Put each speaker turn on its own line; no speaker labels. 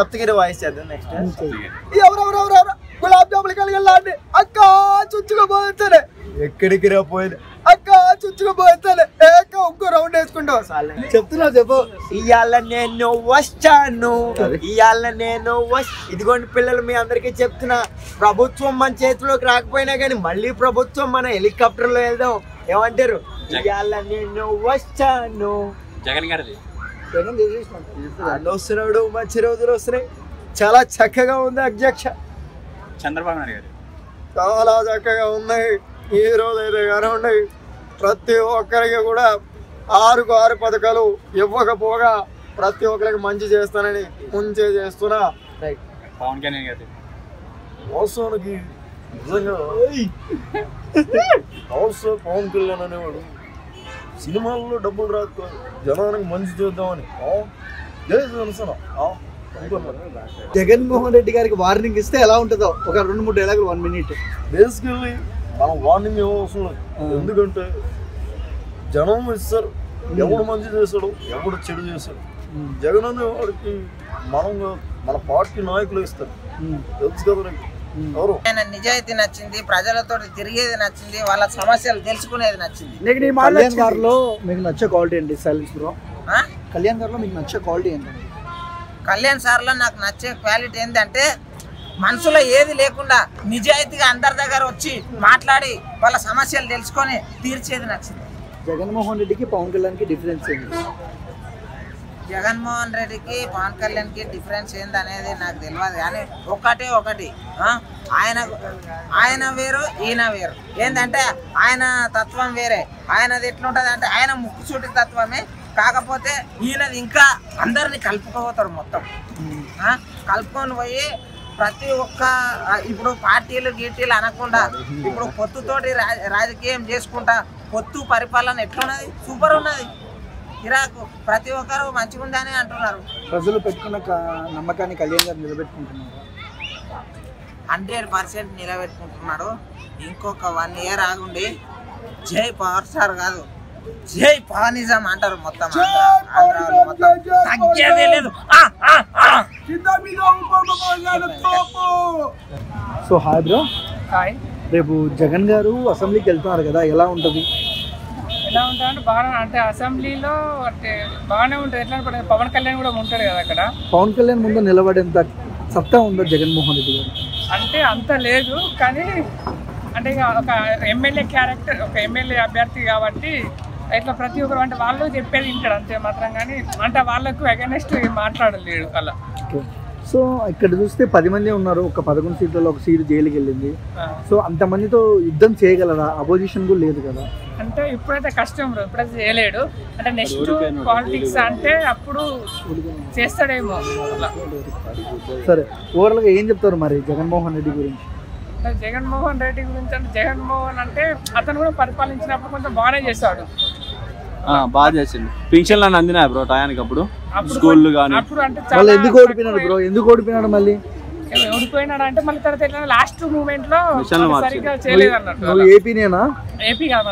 Saptagiri voice చేద్దాం next. ఎవరెవరెవరెవరు gulab జాములు కలిగెళ్ళండి అక్క చుచ్చుకుపోతానే ఎక్కడికి రా పోయింది అక్క చుచ్చుకుపోతానే ఏక ఇంకో రౌండ్ వేసుకుంటావు చెప్తున్నా చెప్పు. ఇవాళ నేను వచ్చాను ఇవాళ నేను ఇదిగోండి పిల్లలు మీ అందరికీ చెప్తున్నా, ప్రభుత్వం మన చేతిలోకి రాకపోయినా కానీ మళ్ళీ ప్రభుత్వం మన హెలికాప్టర్ లో వెళ్దాం. ఏమంటారు? ఇవాళ నేను వచ్చాను.
జగన్ గారిది
వస్తున్నాడు, మంచి రోజులు వస్తున్నాయి. చాలా చక్కగా ఉంది అధ్యక్ష.
చంద్రబాబు నాయుడు గారు
చాలా చక్కగా ఉన్నాయి. ఈ రోజు అయితే కానీ ఉన్నాయి. ప్రతి ఒక్కరికి కూడా 6 పథకాలు ఇవ్వకపోగా ప్రతి ఒక్కరికి మంచి చేస్తానని ముంచే చేస్తున్నా.
పవన్ కళ్యాణ్ గారు
మోసానికి నిజంగా పవన్ కళ్యాణ్ అనేవాడు సినిమాల్లో డబ్బులు రాదు, జనానికి మంచి చేద్దామని
జగన్మోహన్ రెడ్డి గారికి వార్నింగ్ ఇస్తే ఎలా ఉంటుందో ఒక 2-3 డైలాగులు 1 మినిట్.
బేసికల్లీ మనం వార్నింగ్ ఇవ్వవలసిన లేదు. ఎందుకంటే జనం ఇస్తారు, ఎవడు మంచి చేశాడు ఎవడు చెడు చేశాడు. జగన్ అనే వాడికి మన పార్టీ నాయకులు ఇస్తారు, తెలుసు కదా.
ఆయన నిజాయితీ నచ్చింది, ప్రజలతో తిరిగేది నచ్చింది, వాళ్ళ సమస్యలు తెలుసుకునేది నచ్చింది.
కళ్యాణ్ గారిలో మీకు నచ్చే క్వాలిటీ ఏంటి సైలెన్స్ బ్రో? కళ్యాణ్ గారిలో మీకు నచ్చే క్వాలిటీ ఏంటండి?
కళ్యాణ్ సార్లో నాకు నచ్చే క్వాలిటీ ఏంటంటే మనసులో ఏది లేకుండా నిజాయితీగా అందరి దగ్గర వచ్చి మాట్లాడి వాళ్ళ సమస్యలు తెలుసుకొని తీర్చేది నచ్చింది.
జగన్మోహన్ రెడ్డికి పవన్ కళ్యాణ్కి డిఫరెన్స్ ఏంటి?
జగన్మోహన్ రెడ్డికి పవన్ కళ్యాణ్కి డిఫరెన్స్ ఏందనేది నాకు తెలియదు, కానీ ఒకటి ఆయన వేరు ఈయన వేరు. ఏంటంటే ఆయన తత్వం వేరే. ఆయనది ఎట్లుంటుంది అంటే ఆయన ముక్కుసూటి తత్వమే, కాకపోతే ఈయనది ఇంకా అందరినీ కలుపుకోపోతారు మొత్తం. కలుపుకొని పోయి ప్రతి ఒక్క ఇప్పుడు పార్టీలు గీటీలు అనకుండా ఇప్పుడు పొత్తుతోటి రాజకీయం చేసుకుంటా పొత్తు పరిపాలన ఎట్లున్నది, సూపర్ ఉన్నది. ఇరాకు ప్రతి ఒక్కరు మంచిగా ఉందని అంటున్నారు.
ప్రజలు పెట్టుకున్న నమ్మకాన్ని కళ్యాణ్ గారు నిలబెట్టుకుంటున్నారు.
100% నిలబెట్టుకుంటున్నాడు. ఇంకొక 1 ఇయర్ ఆగుండి జై పవర్ స్టార్ కాదు జై పవనిజం అంటారు. మొత్తం తగ్గేదే లేదు.
So hi bro.
హాయ్.
రేపు జగన్ గారు అసెంబ్లీకి వెళ్తున్నారు కదా, ఎలా ఉంటుంది?
ఎలా ఉంటుంది అంటే బాగా, అంటే అసెంబ్లీలో అంటే బాగానే ఉంటుంది. ఎట్లా అంటే పవన్ కళ్యాణ్ కూడా ఉంటాడు కదా అక్కడ.
పవన్ కళ్యాణ్ ముందు నిలబడేంత సత్తా ఉందా జగన్మోహన్ రెడ్డి గారు?
అంటే అంత లేదు, కానీ అంటే ఇక ఒక ఎమ్మెల్యే క్యారెక్టర్, ఒక ఎమ్మెల్యే అభ్యర్థి కాబట్టి ఇట్లా ప్రతి ఒక్కరు అంటే వాళ్ళు చెప్పేది వింటాడు అంతే మాత్రం, కానీ అంటే వాళ్ళకు అగైనెస్ట్ మాట్లాడలేడు అలా.
సో ఇక్కడ చూస్తే 10 మంది ఉన్నారు, ఒక 11 సీట్లలో ఒక సీటు జైలుకి వెళ్ళింది. సో అంతమందితో యుద్ధం చేయగలరా? అపోజిషన్ కూడా లేదు కదా.
అంటే ఇప్పుడైతే కష్టం బ్రో, ఇప్పుడైతే చేయలేడు. అంటే నెక్స్ట్ పాలిటిక్స్ అంటే అప్పుడు చేస్తాడేమో అలా.
సరే, ఓవరాల్గా ఏం చెప్తారు మరి జగన్మోహన్ రెడ్డి గురించి?
జగన్మోహన్ రెడ్డి గురించి అంటే జగన్మోహన్ అంటే అతను కూడా పరిపాలించినప్పుడు కొంచెం బాగానే చేశాడు.
బాగా చేసింది. పింఛన్లు అని అందినాయి బ్రో టయానికి అప్పుడు స్కూళ్ళు కానీ.
అప్పుడు అంటే
ఎందుకు ఓడిపోయినాడు బ్రో? ఎందుకు ఓడిపోయినాడు? మళ్ళీ
ఓడిపోయినాడు అంటే మళ్ళీ తర్వాత లాస్ట్ మూమెంట్ లో సరిగ్గా చేయలేదు అన్నట్టు.
ఏపీనేనా?
ఏపీ కాదు,